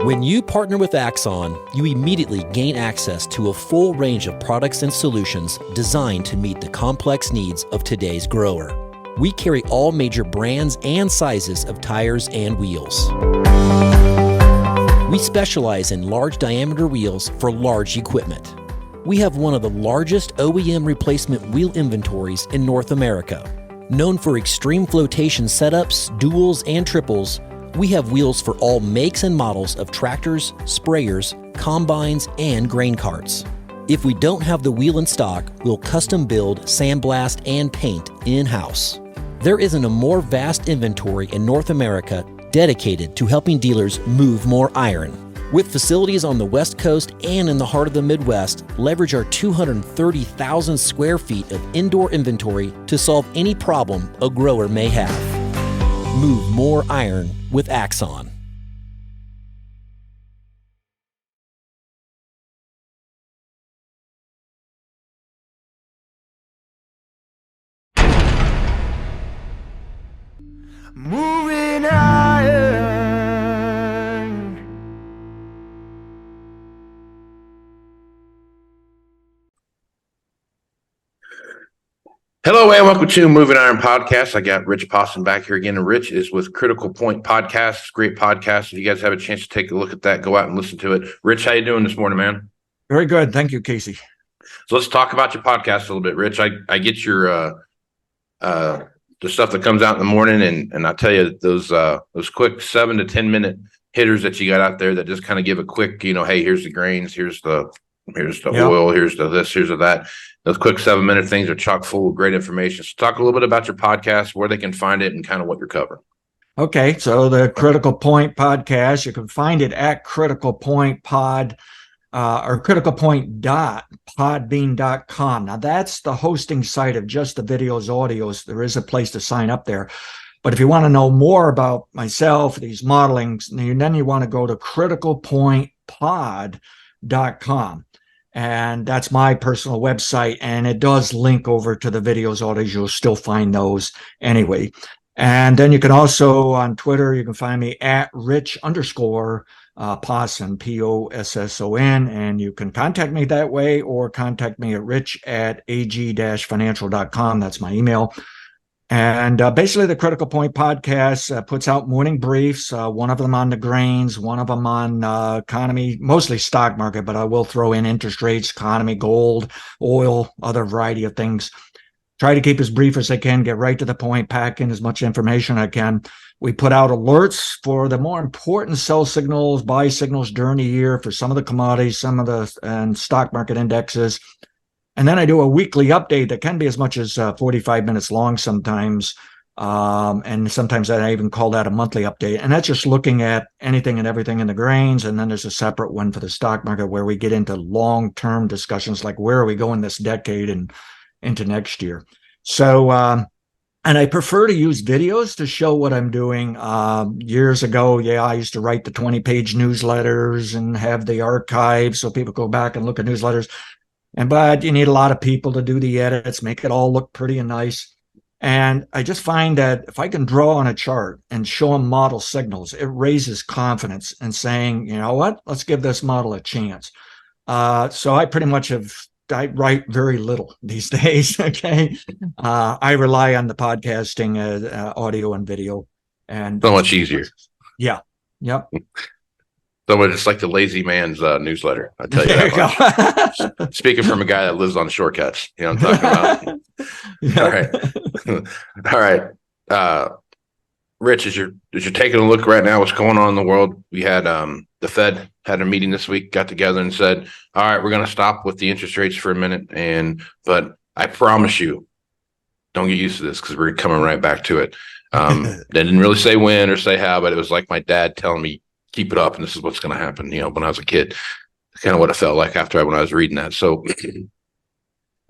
When you partner with Axon, you immediately gain access to a full range of products and solutions designed to meet the complex needs of today's grower. We carry all major brands and sizes of tires and wheels. We specialize in large diameter wheels for large equipment. We have one of the largest OEM replacement wheel inventories in North America. Known for extreme flotation setups, duals, and triples, we have wheels for all makes and models of tractors, sprayers, combines, and grain carts. If we don't have the wheel in stock, we'll custom build, sandblast, and paint in-house. There isn't a more vast inventory in North America dedicated to helping dealers move more iron. With facilities on the West Coast and in the heart of the Midwest, leverage our 230,000 square feet of indoor inventory to solve any problem a grower may have. Move more iron with Axon. Moving iron. Hello and welcome to Moving Iron Podcast. I got Rich Posson back here again, and Rich is with Critical Point Podcast. Great podcast. If you guys have a chance to take a look at that, go out and listen to it. Rich, how you doing this morning, man? Very good. Thank you, Casey. So let's talk about your podcast a little bit, Rich. I get your the stuff that comes out in the morning, and I tell you those quick 7 to 10 minute hitters that you got out there that just kind of give a quick, hey, here's the grains, here's the oil, here's the this, here's the that. Those quick 7 minute things are chock full of great information. So talk a little bit about your podcast, where they can find it, and kind of what you're covering. Okay, so the Critical Point Podcast, you can find it at Critical Point Pod or criticalpoint.podbean.com. Now that's the hosting site of just the videos, audios. There is a place to sign up there. But if you want to know more about myself, these modelings, then you want to go to criticalpointpod.com. And that's my personal website, and it does link over to the videos, audios. You'll still find those anyway. And then you can also, on Twitter, you can find me at Rich_Posson, Posson, and you can contact me that way, or contact me at rich@ag-financial.com. That's my email. And basically, the Critical Point Podcast puts out morning briefs, one of them on the grains, one of them on economy, mostly stock market, but I will throw in interest rates, economy, gold, oil, other variety of things. Try to keep as brief as I can, get right to the point, pack in as much information I can. We put out alerts for the more important sell signals, buy signals during the year for some of the commodities, and stock market indexes. And then I do a weekly update that can be as much as 45 minutes long sometimes. And sometimes I even call that a monthly update. And that's just looking at anything and everything in the grains. And then there's a separate one for the stock market where we get into long-term discussions, like where are we going this decade and into next year. So, and I prefer to use videos to show what I'm doing. Years ago, I used to write the 20-page newsletters and have the archive so people go back and look at newsletters. But you need a lot of people to do the edits, make it all look pretty and nice. And I just find that if I can draw on a chart and show them model signals, it raises confidence in saying, you know what, let's give this model a chance. So I pretty much I write very little these days. Okay. I rely on the podcasting, audio and video. And so much easier. Yeah. Yep. So it's like the lazy man's newsletter. I tell you that much. Speaking from a guy that lives on shortcuts, you know what I'm talking about. All right. Rich, as you're taking a look right now, what's going on in the world? We had the Fed had a meeting this week, got together and said, all right, we're going to stop with the interest rates for a minute. But I promise you, don't get used to this because we're coming right back to it. They didn't really say when or say how, but it was like my dad telling me, keep it up, and this is what's going to happen. When I was a kid, kind of what it felt like when I was reading that. So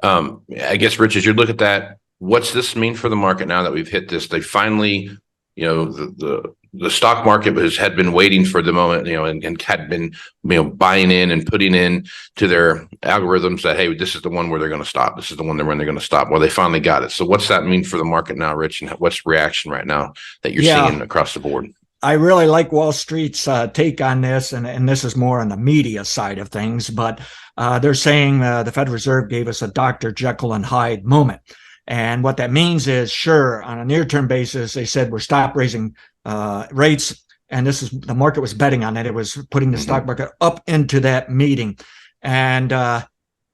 I guess, Rich, as you look at that, what's this mean for the market now that we've hit this? They finally, the stock market had been waiting for the moment, and had been, buying in and putting in to their algorithms that, hey, this is the one where they're going to stop. This is the one when they're going to stop. Well, they finally got it. So what's that mean for the market now, Rich? And what's reaction right now that you're seeing across the board? I really like Wall Street's take on this, and this is more on the media side of things, but they're saying the Federal Reserve gave us a Dr. Jekyll and Hyde moment. And what that means is, sure, on a near-term basis, they said we're stop raising rates, and this is the market was betting on it. It was putting the stock market up into that meeting. And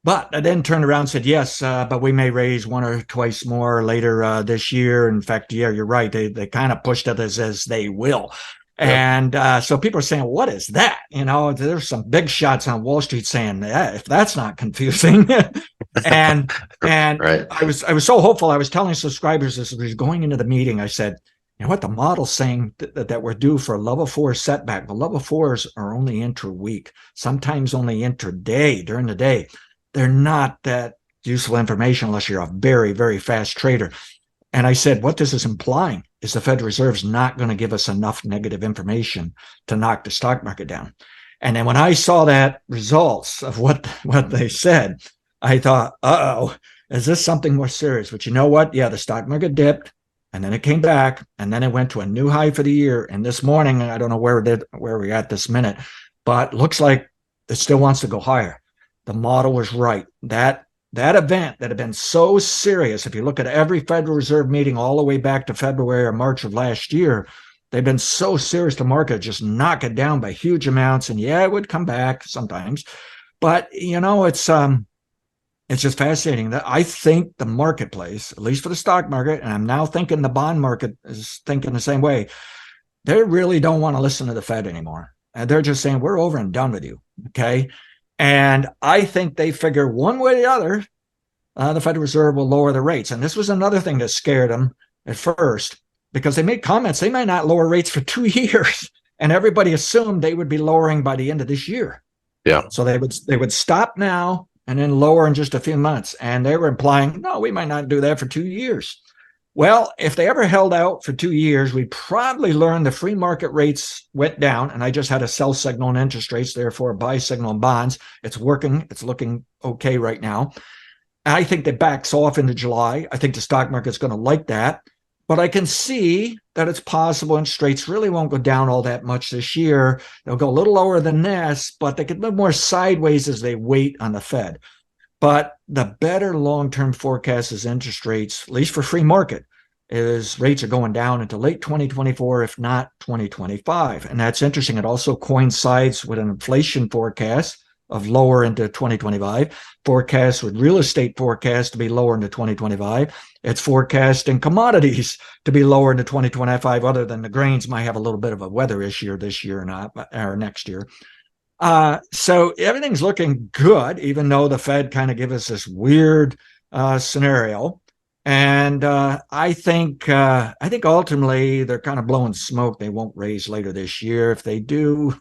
but I then turned around and said, yes, but we may raise one or twice more later this year. In fact, yeah, you're right. They kind of pushed it as they will. And so people are saying, what is that? There's some big shots on Wall Street saying, if that's not confusing. and right. I was so hopeful. I was telling subscribers as we was going into the meeting, I said, you know what, the model's saying that we're due for a level 4 setback. The level 4s are only intra-week, sometimes only intraday during the day. They're not that useful information unless you're a very, very fast trader. And I said, what this is implying is the Federal Reserve's not going to give us enough negative information to knock the stock market down. And then when I saw that results of what they said, I thought, uh-oh, is this something more serious? But you know what? Yeah, the stock market dipped, and then it came back, and then it went to a new high for the year. And this morning, I don't know where we're at this minute, but looks like it still wants to go higher. The model was right. That event that had been so serious, if you look at every Federal Reserve meeting all the way back to February or March of last year, they've been so serious the market just knock it down by huge amounts. And yeah, it would come back sometimes. But, it's just fascinating that I think the marketplace, at least for the stock market, and I'm now thinking the bond market is thinking the same way, they really don't want to listen to the Fed anymore. And they're just saying, we're over and done with you, okay? And I think they figure one way or the other, the Federal Reserve will lower the rates. And this was another thing that scared them at first, because they made comments they might not lower rates for 2 years. And everybody assumed they would be lowering by the end of this year. Yeah. So they would stop now and then lower in just a few months. And they were implying, no, we might not do that for 2 years. Well, if they ever held out for 2 years, we'd probably learn the free market rates went down. And I just had a sell signal in interest rates, therefore a buy signal in bonds. It's working. It's looking okay right now. I think that backs off into July. I think the stock market's going to like that. But I can see that it's possible interest rates really won't go down all that much this year. They'll go a little lower than this, but they could move more sideways as they wait on the Fed. But the better long-term forecast is interest rates, at least for free market, is rates are going down into late 2024, if not 2025. And that's interesting. It also coincides with an inflation forecast of lower into 2025, forecast with real estate forecast to be lower into 2025. It's forecasting commodities to be lower into 2025, other than the grains might have a little bit of a weather issue this year or next year. So everything's looking good, even though the Fed kind of give us this weird scenario. And I think ultimately they're kind of blowing smoke. They won't raise later this year. If they do,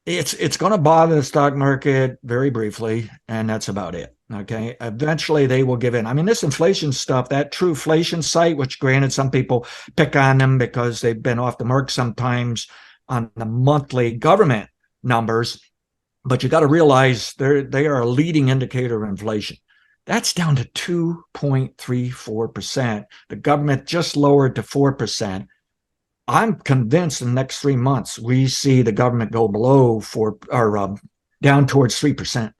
it's going to bother the stock market very briefly, and that's about it. Okay. Eventually they will give in. I mean, this inflation stuff, that Trueflation site, which granted some people pick on them because they've been off the mark sometimes on the monthly government numbers, but you got to realize they are a leading indicator of inflation. That's down to 2.34%. The government just lowered to 4%. I'm convinced in the next 3 months, we see the government go below 4 or down towards 3%.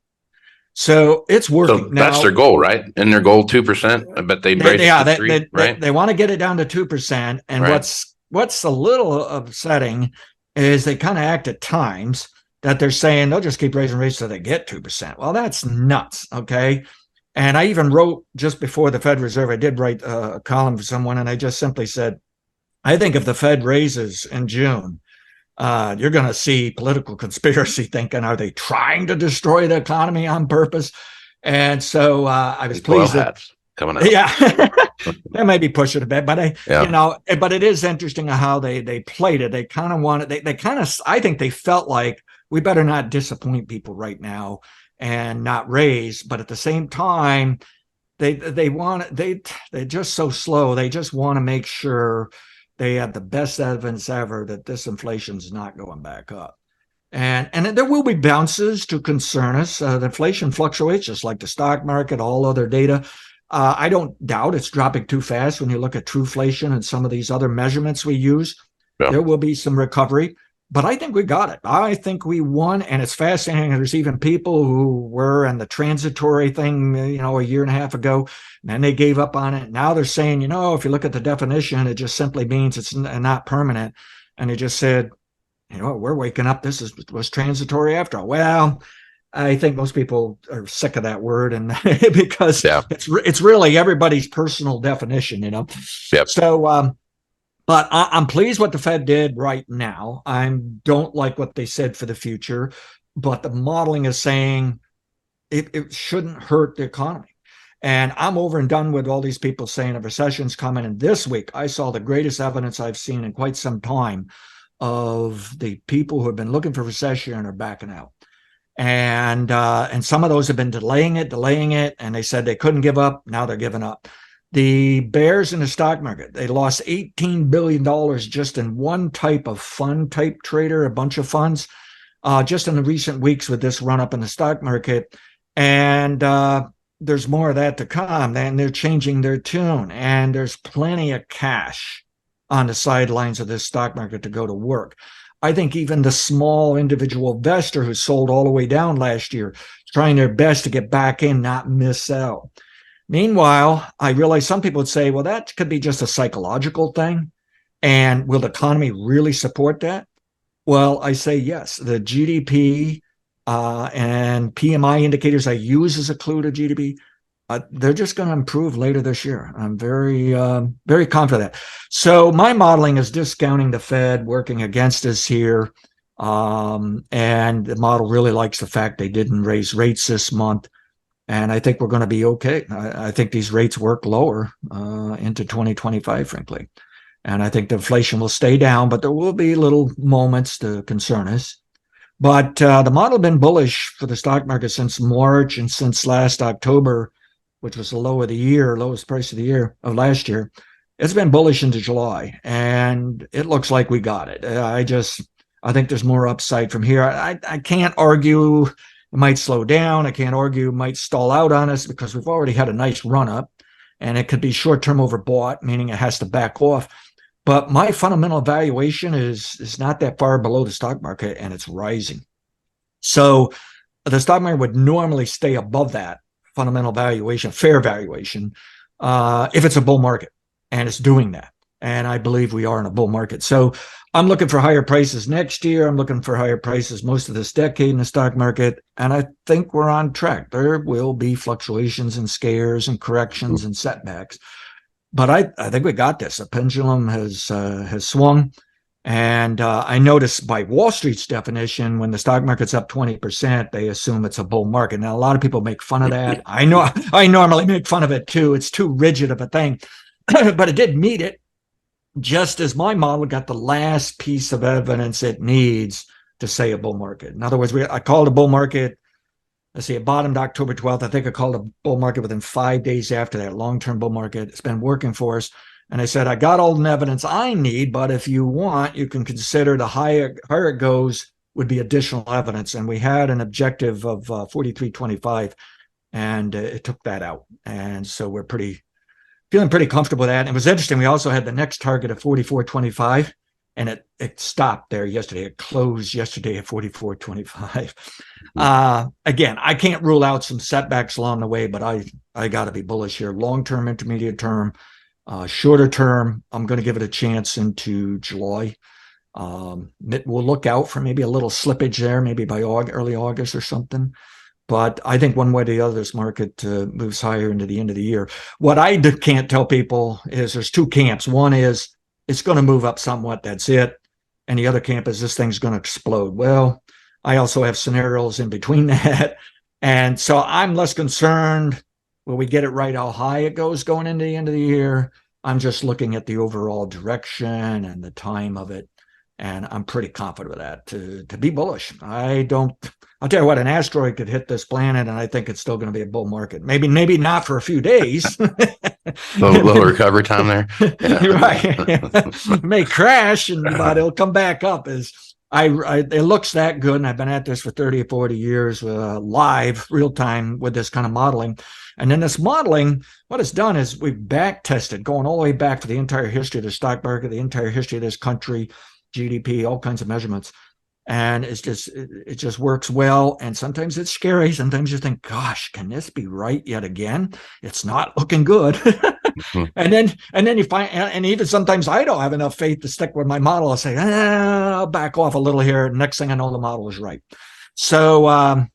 So it's working. So that's their goal, right? And their goal 2%, but they raised it to 3%, right? They want to get it down to 2%. And right. what's a little upsetting is they kind of act at times that they're saying they'll just keep raising rates till they get 2%. Well, that's nuts. Okay. And I even wrote just before the Fed Reserve, I did write a column for someone, and I just simply said, I think if the Fed raises in June, you're going to see political conspiracy thinking, are they trying to destroy the economy on purpose? And so I was pleased that coming out. Yeah, they may be pushing it a bit, but but it is interesting how they played it. They kind of wanted, they kind of, I think they felt like we better not disappoint people right now and not raise, but at the same time, they're just so slow. They just want to make sure they have the best evidence ever that this inflation is not going back up. And there will be bounces to concern us. The inflation fluctuates just like the stock market, all other data. I don't doubt it's dropping too fast when you look at Trueflation and some of these other measurements we use. Yeah. There will be some recovery, but I think we got it. I think we won, and it's fascinating. There's even people who were in the transitory thing, a year and a half ago, and then they gave up on it. Now they're saying, if you look at the definition, it just simply means it's not permanent. And they just said, we're waking up. This was transitory after all. Well, I think most people are sick of that word, and because it's really everybody's personal definition, Yep. So, but I'm pleased what the Fed did right now. I don't like what they said for the future, but the modeling is saying it shouldn't hurt the economy. And I'm over and done with all these people saying a recession's coming. And this week, I saw the greatest evidence I've seen in quite some time of the people who have been looking for recession and are backing out. And some of those have been delaying it, and they said they couldn't give up. Now they're giving up. The bears in the stock market, they lost $18 billion just in one type of fund type trader, a bunch of funds, just in the recent weeks with this run up in the stock market. And there's more of that to come. And they're changing their tune. And there's plenty of cash on the sidelines of this stock market to go to work. I think even the small individual investor who sold all the way down last year, trying their best to get back in, not miss out. Meanwhile, I realize some people would say, well, that could be just a psychological thing. And will the economy really support that? Well, I say yes. The GDP and PMI indicators I use as a clue to GDP, they're just going to improve later this year. I'm very, very confident. So my modeling is discounting the Fed working against us here. And the model really likes the fact they didn't raise rates this month. And I think we're going to be okay. I think these rates work lower into 2025, frankly. And I think the inflation will stay down, but there will be little moments to concern us. But the model has been bullish for the stock market since March and since last October, which was the low of the year, lowest price of the year of last year. It's been bullish into July, and it looks like we got it. I think there's more upside from here. I can't argue it might slow down. I can't argue it might stall out on us because we've already had a nice run up, and it could be short-term overbought, meaning it has to back off. But my fundamental valuation is not that far below the stock market, and it's rising. So the stock market would normally stay above that fundamental valuation, fair valuation, if it's a bull market, and it's doing that. And I believe we are in a bull market. So I'm looking for higher prices next year. I'm looking for higher prices most of this decade in the stock market. And I think we're on track. There will be fluctuations and scares and corrections and setbacks. But I think we got this. The pendulum has swung. And I noticed by Wall Street's definition, when the stock market's up 20%, they assume it's a bull market. Now, a lot of people make fun of that. I know I normally make fun of it too. It's too rigid of a thing. But it did meet it, just as my model got the last piece of evidence it needs to say a bull market. In other words, I called a bull market. Let's see, it bottomed October 12th. I think I called a bull market within 5 days after that, long-term bull market. It's been working for us. And I said, I got all the evidence I need, but if you want, you can consider the higher it goes would be additional evidence. And we had an objective of 43.25, and it took that out. And so we're feeling pretty comfortable with that. And it was interesting. We also had the next target of 44.25, and it stopped there yesterday. It closed yesterday at 44.25. Again, I can't rule out some setbacks along the way, but I got to be bullish here. Long-term, intermediate term. Shorter term, I'm going to give it a chance into July. We'll look out for maybe a little slippage there, maybe by early August or something. But I think one way or the other, this market moves higher into the end of the year. What I can't tell people is there's two camps. One is it's going to move up somewhat. That's it. And the other camp is this thing's going to explode. Well, I also have scenarios in between that. And so I'm less concerned. Will we get it right how high it goes going into the end of the year? I'm just looking at the overall direction and the time of it. And I'm pretty confident with that to be bullish. I'll tell you what, an asteroid could hit this planet, and I think it's still going to be a bull market. Maybe not for a few days. little recovery time there. Yeah. Right. It may crash, but it'll come back up. it looks that good, and I've been at this for 30 or 40 years, live, real time with this kind of modeling. And then this modeling, what it's done is we've back tested, going all the way back for the entire history of the stock market, the entire history of this country, GDP, all kinds of measurements. And it just works well. And sometimes it's scary. Sometimes you think, gosh, can this be right yet again? It's not looking good. Mm-hmm. And then you find, and even sometimes I don't have enough faith to stick with my model. I'll say, I'll back off a little here. Next thing I know, the model is right. So,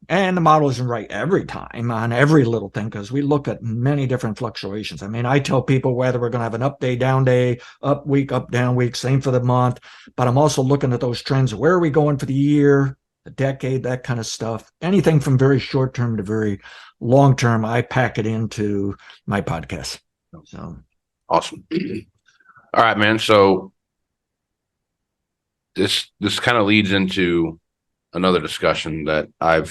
and the model isn't right every time on every little thing, because we look at many different fluctuations. I mean, I tell people whether we're going to have an up day, down day, up week, up, down week, same for the month. But I'm also looking at those trends. Where are we going for the year, the decade, that kind of stuff. Anything from very short term to very long term, I pack it into my podcast. So awesome. All right, man. So this kind of leads into another discussion that I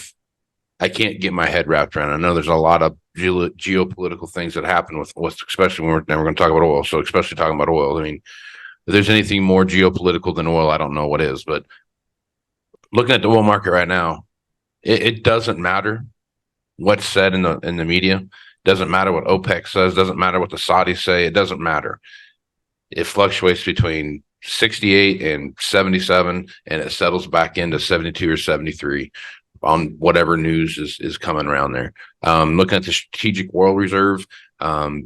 can't get my head wrapped around. I know there's a lot of geopolitical things that happen with especially when we're going to talk about oil. So especially talking about oil, I mean, if there's anything more geopolitical than oil, I don't know what is. But looking at the oil market right now, it doesn't matter what's said in the media. Doesn't matter what OPEC says. Doesn't matter what the Saudis say. It doesn't matter. It fluctuates between 68 and 77, and it settles back into 72 or 73 on whatever news is coming around there. Looking at the Strategic Oil Reserve, the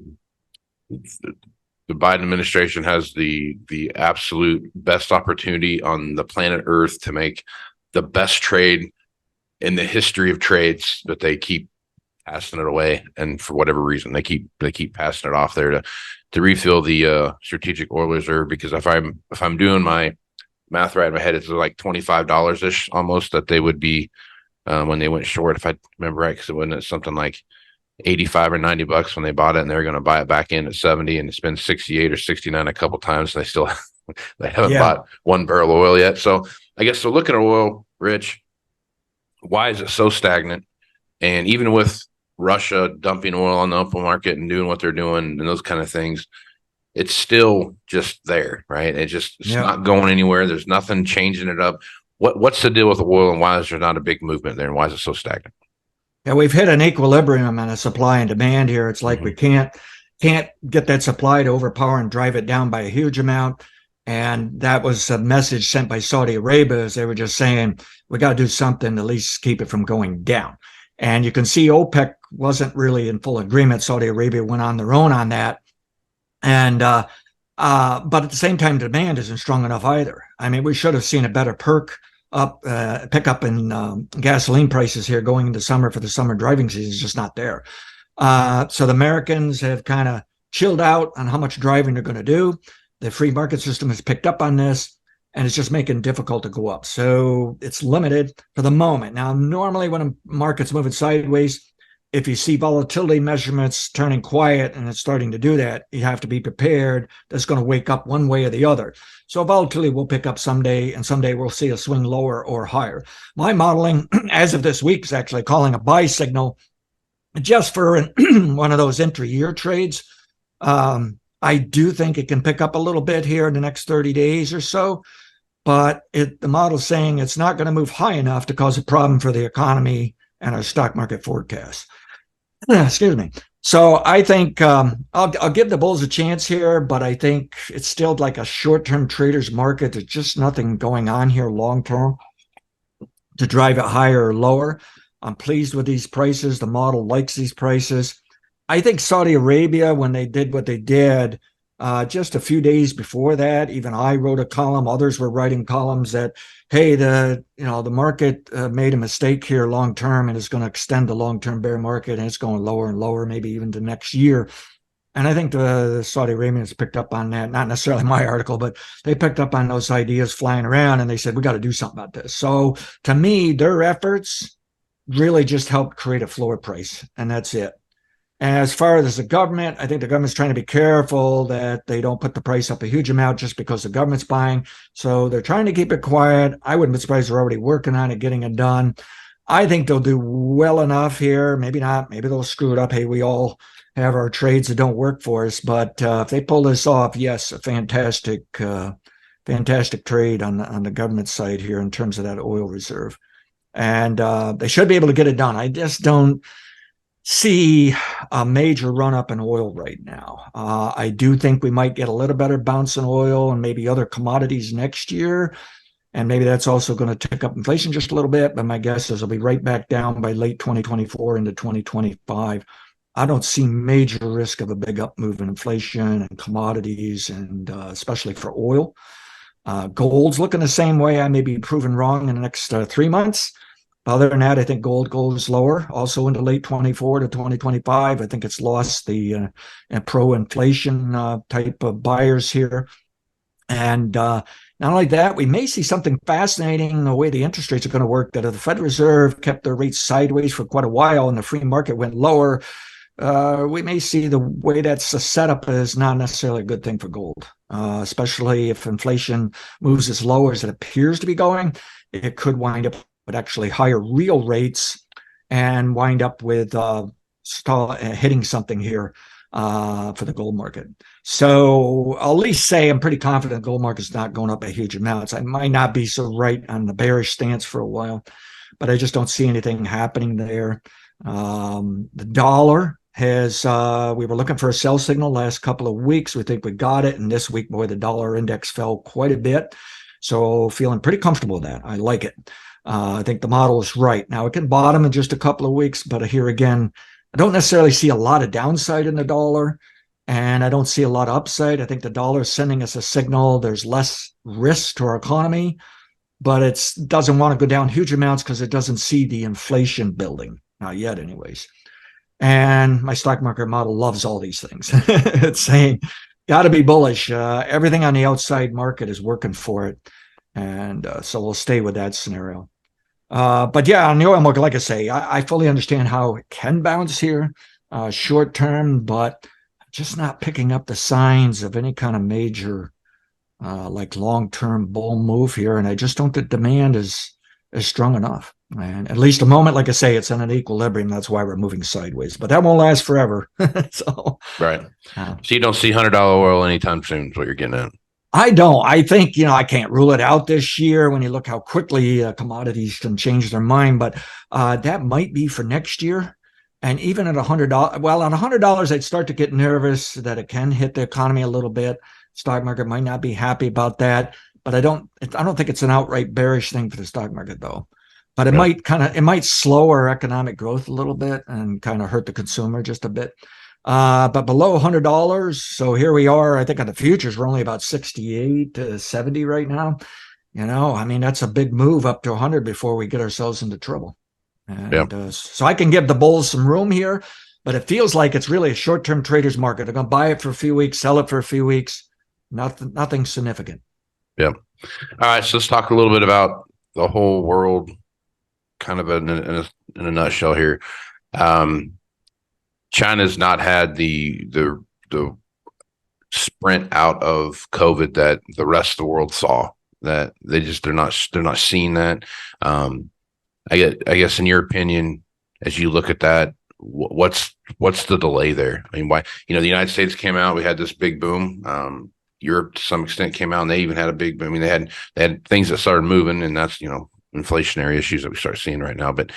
Biden administration has the absolute best opportunity on the planet Earth to make the best trade in the history of trades, but they keep passing it away, and for whatever reason, they keep passing it off there to refill the Strategic Oil Reserve. Because if I'm doing my math right in my head, it's like $25 ish almost that they would be when they went short, if I remember right, because it wasn't something like 85 or $90 when they bought it, and they were going to buy it back in at 70, and it's been 68 or 69 a couple times, and they haven't bought one barrel of oil yet. So I guess, so looking at oil, Rich, why is it so stagnant? And even with Russia dumping oil on the open market and doing what they're doing and those kind of things, it's still just there, right? It's not going anywhere. There's nothing changing it up. What's the deal with oil, and why is there not a big movement there, and why is it so stagnant? Yeah, we've hit an equilibrium on a supply and demand here. It's like we can't get that supply to overpower and drive it down by a huge amount. And that was a message sent by Saudi Arabia, as they were just saying, we got to do something to at least keep it from going down. And you can see OPEC wasn't really in full agreement. Saudi Arabia went on their own on that. And but at the same time, demand isn't strong enough either. I mean, we should have seen a better pick up in gasoline prices here going into summer for the summer driving season. Is just not there. So the Americans have kind of chilled out on how much driving they're going to do. The free market system has picked up on this, and it's just making it difficult to go up. So it's limited for the moment. Now, normally when a market's moving sideways, if you see volatility measurements turning quiet, and it's starting to do that, you have to be prepared. That's going to wake up one way or the other. So volatility will pick up someday, and someday we'll see a swing lower or higher. My modeling, as of this week, is actually calling a buy signal just for one of those intra-year trades. I do think it can pick up a little bit here in the next 30 days or so, but the model's saying it's not going to move high enough to cause a problem for the economy and our stock market forecast. Excuse me. So I think I'll give the bulls a chance here, but I think it's still like a short-term trader's market. There's just nothing going on here long-term to drive it higher or lower. I'm pleased with these prices. The model likes these prices. I think Saudi Arabia, when they did what they did, just a few days before that, even I wrote a column, others were writing columns that, hey, the market made a mistake here long term, and it's going to extend the long-term bear market, and it's going lower and lower, maybe even to next year. And I think the Saudi Arabians picked up on that, not necessarily my article, but they picked up on those ideas flying around, and they said, we got to do something about this. So to me, their efforts really just helped create a floor price, and that's it. As far as the government, I think the government's trying to be careful that they don't put the price up a huge amount just because the government's buying. So they're trying to keep it quiet. I wouldn't be surprised they're already working on it, getting it done. I think they'll do well enough here. Maybe not. Maybe they'll screw it up. Hey, we all have our trades that don't work for us. But if they pull this off, yes, a fantastic fantastic trade on the government side here in terms of that oil reserve. And they should be able to get it done. I just don't see a major run up in oil right now. I do think we might get a little better bounce in oil and maybe other commodities next year. And maybe that's also going to tick up inflation just a little bit. But my guess is it'll be right back down by late 2024 into 2025. I don't see major risk of a big up move in inflation and commodities, and especially for oil. Gold's looking the same way. I may be proven wrong in the next 3 months. Other than that, I think gold goes lower, also into late 24 to 2025. I think it's lost the pro-inflation type of buyers here. And not only that, we may see something fascinating the way the interest rates are going to work, that if the Federal Reserve kept their rates sideways for quite a while and the free market went lower, we may see the way that's set up is not necessarily a good thing for gold, especially if inflation moves as low as it appears to be going. It could wind up with actually higher real rates and wind up with hitting something here for the gold market. So I'll at least say I'm pretty confident the gold market's not going up by huge amounts. I might not be so right on the bearish stance for a while, but I just don't see anything happening there. The dollar has, we were looking for a sell signal last couple of weeks. We think we got it. And this week, boy, the dollar index fell quite a bit. So feeling pretty comfortable with that. I like it. I think the model is right. Now, it can bottom in just a couple of weeks, but here again, I don't necessarily see a lot of downside in the dollar, and I don't see a lot of upside. I think the dollar is sending us a signal. There's less risk to our economy, but it doesn't want to go down huge amounts because it doesn't see the inflation building. Not yet, anyways. And my stock market model loves all these things. It's saying, got to be bullish. Everything on the outside market is working for it. And so we'll stay with that scenario. But yeah, on the oil market, like I say, I fully understand how it can bounce here short term, but just not picking up the signs of any kind of major like long-term bull move here. And I just don't think demand is strong enough. And at least a moment, like I say, it's in an equilibrium. That's why we're moving sideways. But that won't last forever. So right. So you don't see $100 oil anytime soon is what you're getting at. I don't. I think, I can't rule it out this year when you look how quickly commodities can change their mind, but that might be for next year. And even at $100, well, on $100, I'd start to get nervous that it can hit the economy a little bit. Stock market might not be happy about that, but I don't think it's an outright bearish thing for the stock market though. But it might slow our economic growth a little bit and kind of hurt the consumer just a bit. But below $100, so here we are. I think on the futures, we're only about 68 to 70 right now. I mean, that's a big move up to 100 before we get ourselves into trouble. And so I can give the bulls some room here, but it feels like it's really a short-term trader's market. They're going to buy it for a few weeks, sell it for a few weeks. Nothing significant. Yeah. All right. So let's talk a little bit about the whole world, kind of in a nutshell here. China's not had the sprint out of COVID that the rest of the world saw. That they're not seeing that. I guess in your opinion, as you look at that, what's the delay there? I mean, why the United States came out, we had this big boom. Europe to some extent came out, and they even had a big boom. I mean, they had things that started moving, and that's inflationary issues that we start seeing right now. But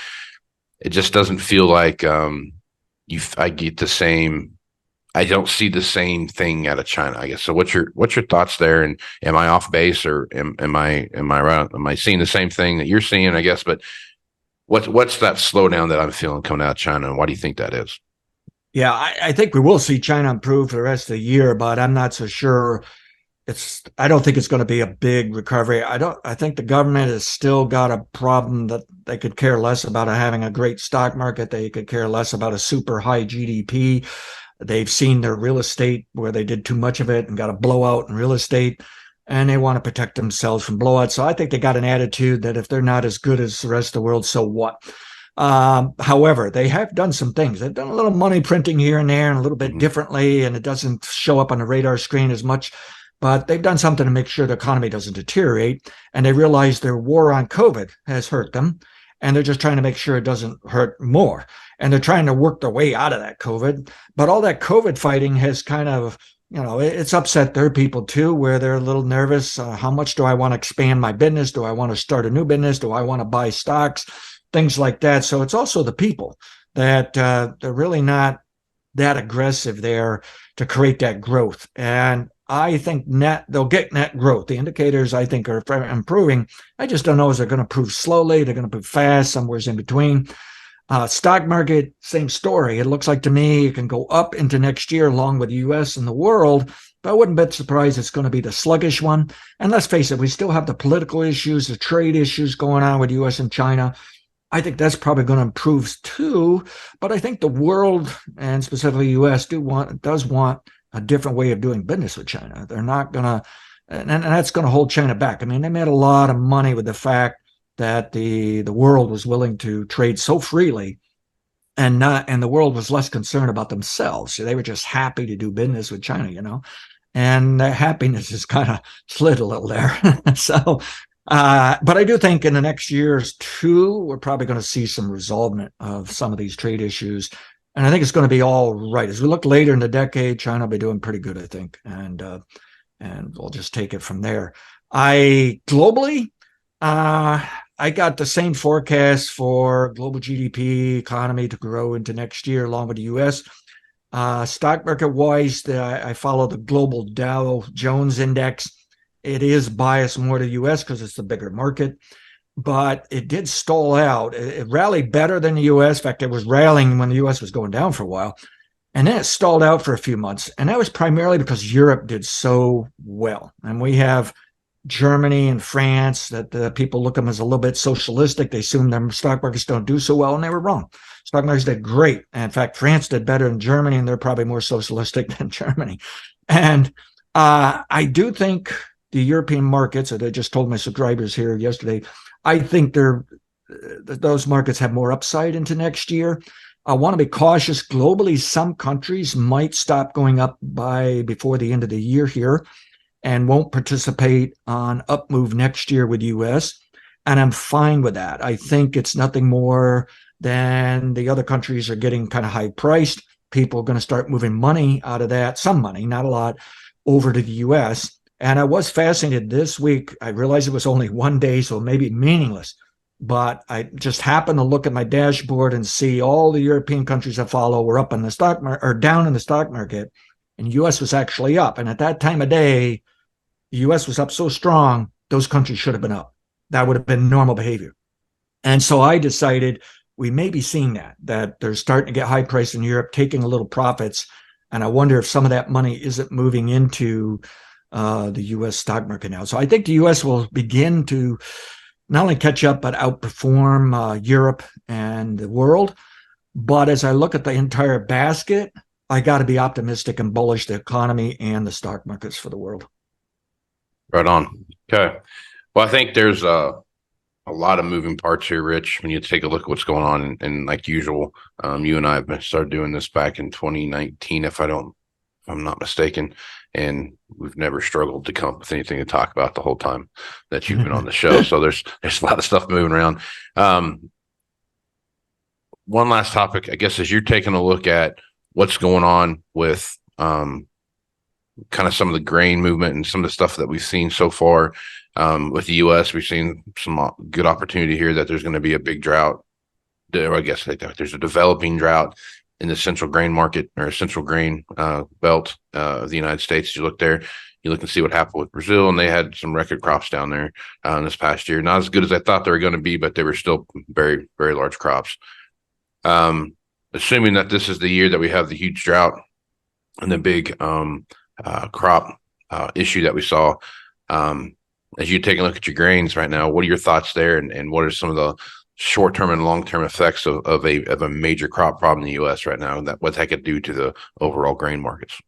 it just doesn't feel like I get the same. I don't see the same thing out of China, I guess. So what's your thoughts there? And am I off base, or am I right? Am I seeing the same thing that you're seeing, I guess? But what's that slowdown that I'm feeling coming out of China, and why do you think that is? Yeah, I think we will see China improve for the rest of the year, but I'm not so sure. I don't think it's going to be a big recovery. I think the government has still got a problem that they could care less about having a great stock market. They could care less about a super high GDP. They've seen their real estate where they did too much of it and got a blowout in real estate, and they want to protect themselves from blowouts. So I think they got an attitude that if they're not as good as the rest of the world, so what? However, they have done some things. They've done a little money printing here and there and a little bit differently, and it doesn't show up on the radar screen as much. But they've done something to make sure the economy doesn't deteriorate. And they realize their war on COVID has hurt them. And they're just trying to make sure it doesn't hurt more. And they're trying to work their way out of that COVID. But all that COVID fighting has kind of it's upset their people too, where they're a little nervous. How much do I want to expand my business? Do I want to start a new business? Do I want to buy stocks? Things like that. So it's also the people that they're really not that aggressive there to create that growth. And I think they'll get net growth. The indicators, I think, are improving. I just don't know if they're going to improve slowly, they're going to improve fast, somewhere in between. Stock market, same story. It looks like to me it can go up into next year along with the U.S. and the world, but I wouldn't be surprised it's going to be the sluggish one. And let's face it, we still have the political issues, the trade issues going on with U.S. and China. I think that's probably going to improve too, but I think the world, and specifically U.S., does want a different way of doing business with China. They're not going to, and that's going to hold China back. I mean, they made a lot of money with the fact that the world was willing to trade so freely, and the world was less concerned about themselves. So they were just happy to do business with China, and their happiness has kind of slid a little there. So, but I do think in the next years too, we're probably going to see some resolvement of some of these trade issues. And I think it's going to be all right. As we look later in the decade, China will be doing pretty good, I think. And we'll just take it from there. Globally, I got the same forecast for global GDP economy to grow into next year, along with the U.S. Stock market wise, I follow the global Dow Jones index. It is biased more to the U.S. because it's the bigger market, but it did stall out. It rallied better than the U.S. In fact, it was rallying when the U.S. was going down for a while, and then it stalled out for a few months. And that was primarily because Europe did so well, and we have Germany and France that the people look at them as a little bit socialistic. They assume their stock markets don't do so well, and they were wrong. Stock markets did great. And in fact, France did better than Germany, and they're probably more socialistic than Germany. And I do think the European markets, that I just told my subscribers here yesterday, I think those markets have more upside into next year. I want to be cautious. Globally, some countries might stop going up before the end of the year here, and won't participate on up move next year with U.S. And I'm fine with that. I think it's nothing more than the other countries are getting kind of high priced. People are going to start moving money out of that, some money, not a lot, over to the U.S. And I was fascinated this week. I realized it was only one day, so maybe meaningless. But I just happened to look at my dashboard and see all the European countries I follow were up in the stock market or down in the stock market. And U.S. was actually up. And at that time of day, the U.S. was up so strong, those countries should have been up. That would have been normal behavior. And so I decided we may be seeing that they're starting to get high price in Europe, taking a little profits. And I wonder if some of that money isn't moving into the U.S. stock market now. So I think the U.S. will begin to not only catch up, but outperform Europe and the world. But as I look at the entire basket, I got to be optimistic and bullish the economy and the stock markets for the world. Right on. Okay. Well, I think there's a lot of moving parts here, Rich, when you take a look at what's going on. And like usual, you and I have started doing this back in 2019, if I'm not mistaken. And we've never struggled to come up with anything to talk about the whole time that you've been on the show. So there's a lot of stuff moving around. One last topic, I guess, as you're taking a look at what's going on with kind of some of the grain movement and some of the stuff that we've seen so far with the U.S., we've seen some good opportunity here that there's going to be a big drought. I guess there's a developing drought in the central grain market or central grain belt of the United States. You look there, you look and see what happened with Brazil, and they had some record crops down there this past year. Not as good as I thought they were going to be, but they were still very, very large crops. Assuming that this is the year that we have the huge drought and the big crop issue that we saw, as you take a look at your grains right now, what are your thoughts there, and what are some of the short-term and long-term effects of a major crop problem in the U.S. right now, and what that could do to the overall grain markets?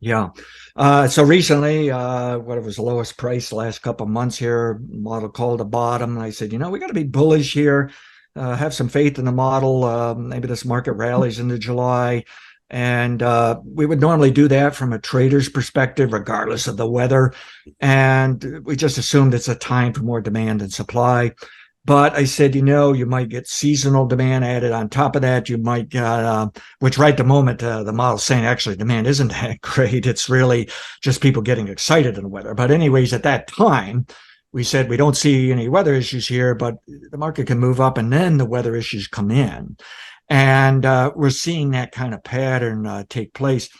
Yeah. So recently, what was the lowest price the last couple of months here, model called a bottom. And I said, we got to be bullish here, have some faith in the model. Maybe this market rallies into July. And we would normally do that from a trader's perspective, regardless of the weather. And we just assumed it's a time for more demand and supply. But I said, you might get seasonal demand added on top of that. You might get, which right at the moment, the model's saying actually demand isn't that great. It's really just people getting excited in the weather. But anyways, at that time, we said we don't see any weather issues here, but the market can move up and then the weather issues come in. And we're seeing that kind of pattern take place.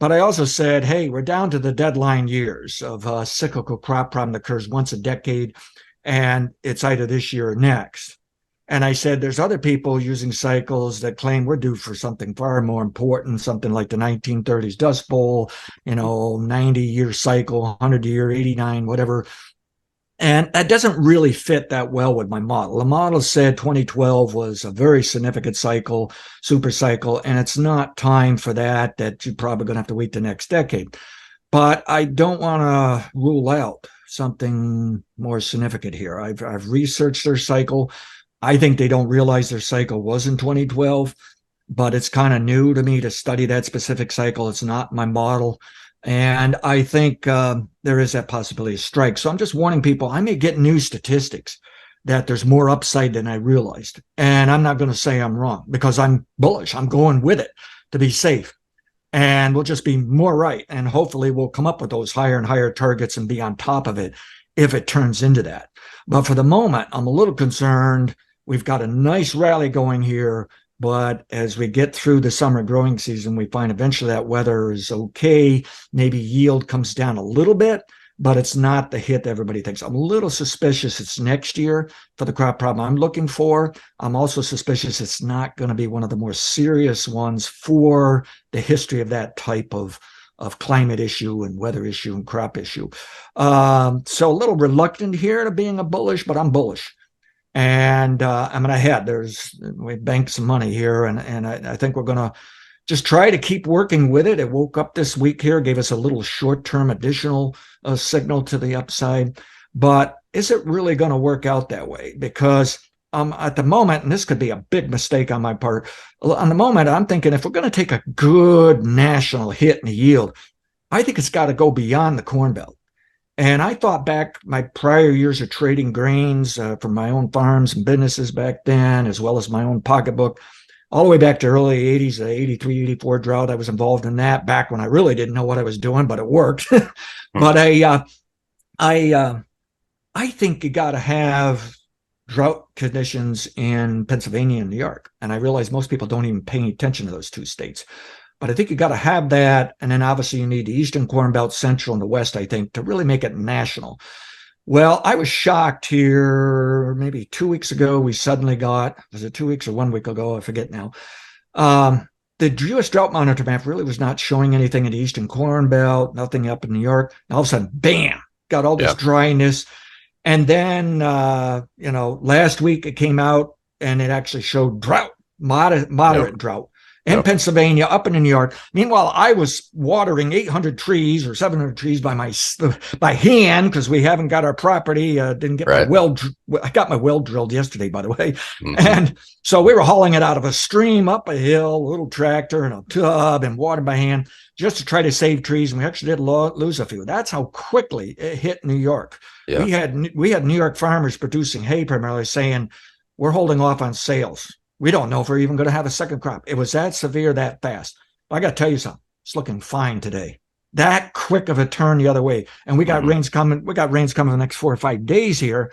But I also said, hey, we're down to the deadline years of a cyclical crop problem that occurs once a decade, and it's either this year or next. And I said, there's other people using cycles that claim we're due for something far more important, something like the 1930s Dust Bowl, 90-year cycle, 100-year, 89, whatever. And that doesn't really fit that well with my model. The model said 2012 was a very significant cycle, super cycle, and it's not time for that you're probably going to have to wait the next decade. But I don't want to rule out something more significant here. I've researched their cycle. I think they don't realize their cycle was in 2012, but it's kind of new to me to study that specific cycle. It's not my model. And I think there is that possibility of strike. So I'm just warning people, I may get new statistics that there's more upside than I realized. And I'm not going to say I'm wrong because I'm bullish. I'm going with it to be safe. And we'll just be more right. And hopefully we'll come up with those higher and higher targets and be on top of it if it turns into that. But for the moment, I'm a little concerned. We've got a nice rally going here. But as we get through the summer growing season, we find eventually that weather is okay. Maybe yield comes down a little bit, but it's not the hit that everybody thinks. I'm a little suspicious it's next year for the crop problem I'm looking for. I'm also suspicious it's not going to be one of the more serious ones for the history of that type of climate issue and weather issue and crop issue. So a little reluctant here to being a bullish, but I'm bullish. And I'm ahead. We banked some money here, and I think we're going to just try to keep working with it. It woke up this week here, gave us a little short-term additional signal to the upside. But is it really going to work out that way? Because at the moment, and this could be a big mistake on my part, on the moment, I'm thinking if we're going to take a good national hit in the yield, I think it's got to go beyond the Corn Belt. And I thought back my prior years of trading grains from my own farms and businesses back then, as well as my own pocketbook, all the way back to early 80s, the 83, 84 drought. I was involved in that back when I really didn't know what I was doing, but it worked. But I think you got to have drought conditions in Pennsylvania and New York. And I realize most people don't even pay attention to those two states. But I think you got to have that. And then obviously you need the Eastern Corn Belt, Central, and the West, I think, to really make it national. Well, I was shocked here maybe 2 weeks ago. We suddenly got, was it 2 weeks or 1 week ago? I forget now. The U.S. Drought Monitor map really was not showing anything in the Eastern Corn Belt, nothing up in New York. And all of a sudden, bam, got all this dryness. And then, last week it came out and it actually showed drought, moderate drought. In Pennsylvania, up in New York. Meanwhile, I was watering 800 trees or 700 trees by hand because we haven't got our property. Didn't get my well. I got my well drilled yesterday, by the way. Mm-hmm. And so we were hauling it out of a stream up a hill, a little tractor and a tub, and watered by hand just to try to save trees. And we actually did lose a few. That's how quickly it hit New York. Yeah. We had New York farmers producing hay primarily saying, we're holding off on sales. We don't know if we're even going to have a second crop. It was that severe, that fast. I got to tell you something. It's looking fine today. That quick of a turn the other way. And we got rains coming. We got rains coming the next 4 or 5 days here.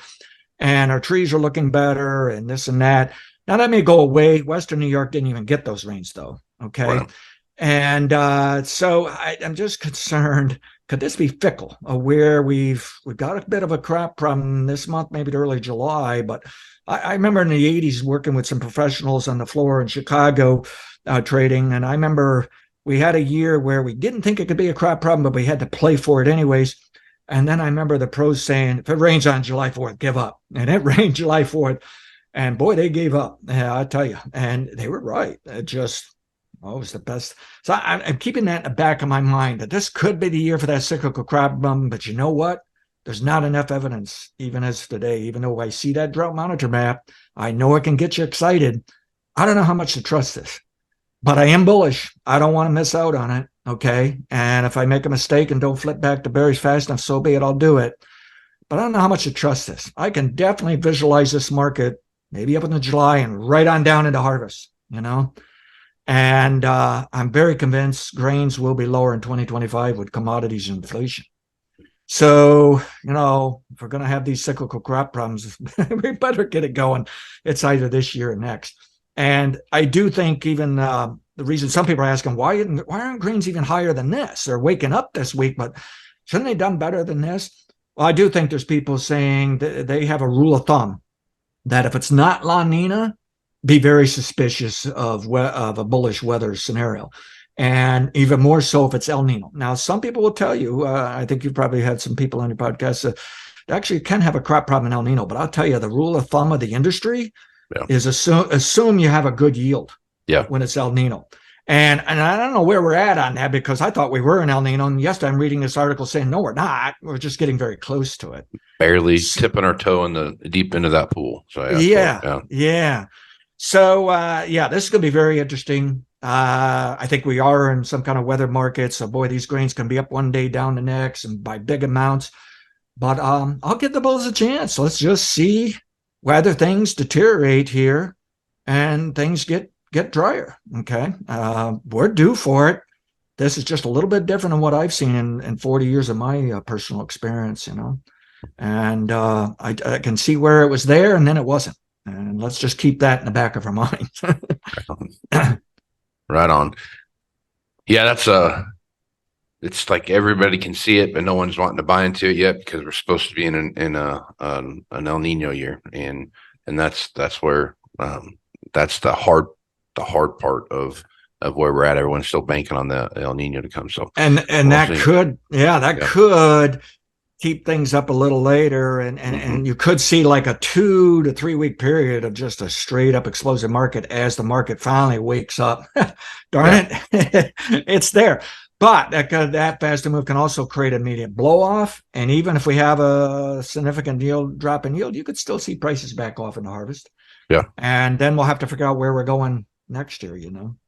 And our trees are looking better and this and that. Now that may go away. Western New York didn't even get those rains though. Okay. Wow. And so I'm just concerned. Could this be fickle where we've got a bit of a crop problem this month, maybe early July, but I remember in the 80s working with some professionals on the floor in Chicago trading. And I remember we had a year where we didn't think it could be a crop problem, but we had to play for it anyways. And then I remember the pros saying, if it rains on July 4th, give up. And it rained July 4th. And boy, they gave up. Yeah, I tell you. And they were right. It was the best. So I'm keeping that in the back of my mind that this could be the year for that cyclical crop problem. But you know what? There's not enough evidence, even as today, even though I see that drought monitor map, I know it can get you excited. I don't know how much to trust this, but I am bullish. I don't want to miss out on it. Okay. And if I make a mistake and don't flip back to berries fast enough, so be it, I'll do it. but I don't know how much to trust this. I can definitely visualize this market maybe up into July and right on down into harvest, And I'm very convinced grains will be lower in 2025 with commodities and inflation. So, if we're going to have these cyclical crop problems, we better get it going. It's either this year or next. And I do think even the reason some people are asking, why aren't grains even higher than this? They're waking up this week, but shouldn't they done better than this? Well, I do think there's people saying that they have a rule of thumb that if it's not La Nina, be very suspicious of a bullish weather scenario. And even more so if it's El Nino. Now, some people will tell you, I think you've probably had some people on your podcast actually can have a crop problem in El Nino, but I'll tell you, the rule of thumb of the industry is assume you have a good yield when it's El Nino. And I don't know where we're at on that, because I thought we were in El Nino. And yesterday I'm reading this article saying, no, we're not. We're just getting very close to it. Barely tipping our toe in the deep end of that pool. So yeah. So, this is going to be very interesting. I think we are in some kind of weather market. So, boy, these grains can be up one day, down the next, and by big amounts. But I'll give the bulls a chance. Let's just see whether things deteriorate here and things get drier. Okay. We're due for it. This is just a little bit different than what I've seen in 40 years of my personal experience, And I can see where it was there and then it wasn't. And let's just keep that in the back of our mind. Right on. Yeah, it's like everybody can see it, but no one's wanting to buy into it yet because we're supposed to be in an El Nino year, and that's where that's the hard part of where we're at. Everyone's still banking on the El Nino to come. So and that could keep things up a little later, and you could see like a 2 to 3 week period of just a straight up explosive market as the market finally wakes up. Darn it, it's there. But that faster move can also create immediate blow off, and even if we have a significant drop in yield, you could still see prices back off in the harvest. Yeah, and then we'll have to figure out where we're going next year.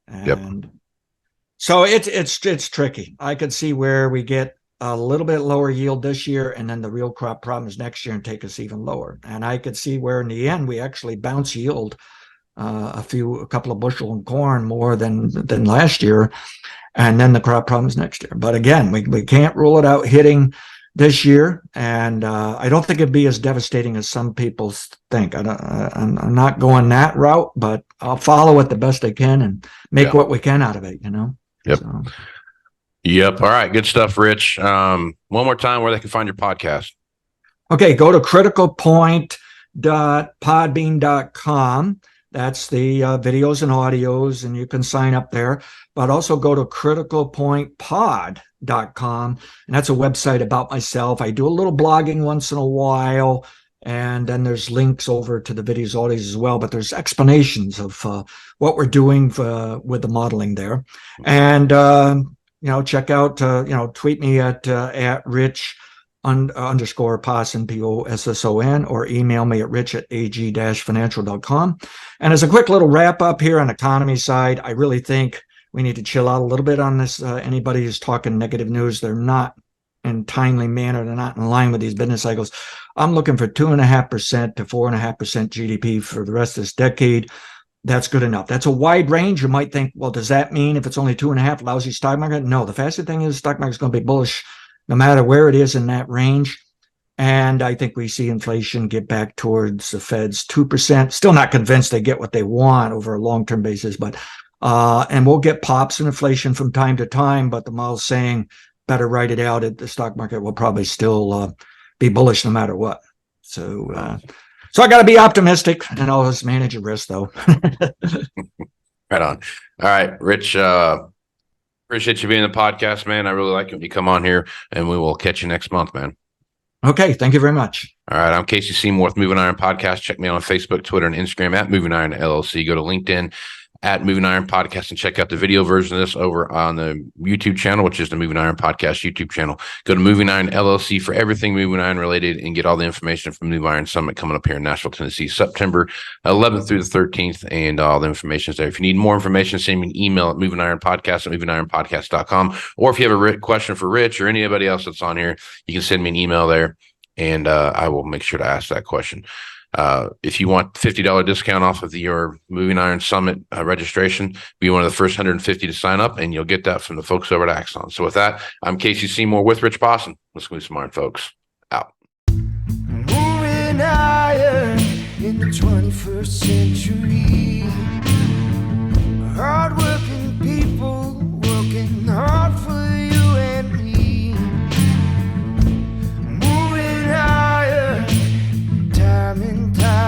And so it's tricky. I could see where we get a little bit lower yield this year, and then the real crop problems next year and take us even lower. And I could see where in the end we actually bounce yield a couple of bushel in corn more than last year, and then the crop problems next year. But again, we can't rule it out hitting this year, and I don't think it'd be as devastating as some people think. I'm not going that route, but I'll follow it the best I can and make what we can out of it. Yep. So. Yep. All right. Good stuff, Rich. One more time where they can find your podcast. Okay. Go to criticalpoint.podbean.com. That's the videos and audios, and you can sign up there. But also go to criticalpointpod.com, and that's a website about myself. I do a little blogging once in a while, and then there's links over to the videos, audios as well. But there's explanations of what we're doing with the modeling there. And check out, tweet me at Rich _ Posson, Posson, or email me at rich@ag-financial.com. And as a quick little wrap up here on the economy side, I really think we need to chill out a little bit on this. Anybody who's talking negative news, they're not in timely manner. They're not in line with these business cycles. I'm looking for 2.5% to 4.5% GDP for the rest of this decade. That's good enough. That's a wide range. You might think, well, does that mean if it's only 2.5, lousy stock market? No, the fascinating thing is the stock market is going to be bullish no matter where it is in that range. And I think we see inflation get back towards the Fed's 2%. Still not convinced they get what they want over a long-term basis, but and we'll get pops in inflation from time to time, but the model's saying better write it out. The stock market will probably still be bullish no matter what. So I got to be optimistic and always manage a risk, though. Right on. All right, Rich, appreciate you being on the podcast, man. I really like it when you come on here, and we will catch you next month, man. Okay, thank you very much. All right, I'm Casey Seymour with Moving Iron Podcast. Check me out on Facebook, Twitter, and Instagram at Moving Iron LLC. Go to LinkedIn at Moving Iron Podcast and check out the video version of this over on the YouTube channel, which is the Moving Iron Podcast YouTube channel. Go to Moving Iron LLC for everything Moving Iron related and get all the information from Moving Iron Summit coming up here in Nashville, Tennessee, September 11th through the 13th, and all the information is there. If you need more information, send me an email at MovingIronPodcast at MovingIronPodcast.com, or if you have a question for Rich or anybody else that's on here, you can send me an email there. and I will make sure to ask that question. If you want $50 discount off of your Moving Iron Summit registration, be one of the first 150 to sign up, and you'll get that from the folks over at Axon. So with that, I'm Casey Seymour with Rich Posson. Let's move some iron, folks. Out. Moving iron in the 21st century. Hard-working people working hard for you and me. Moving iron, time and time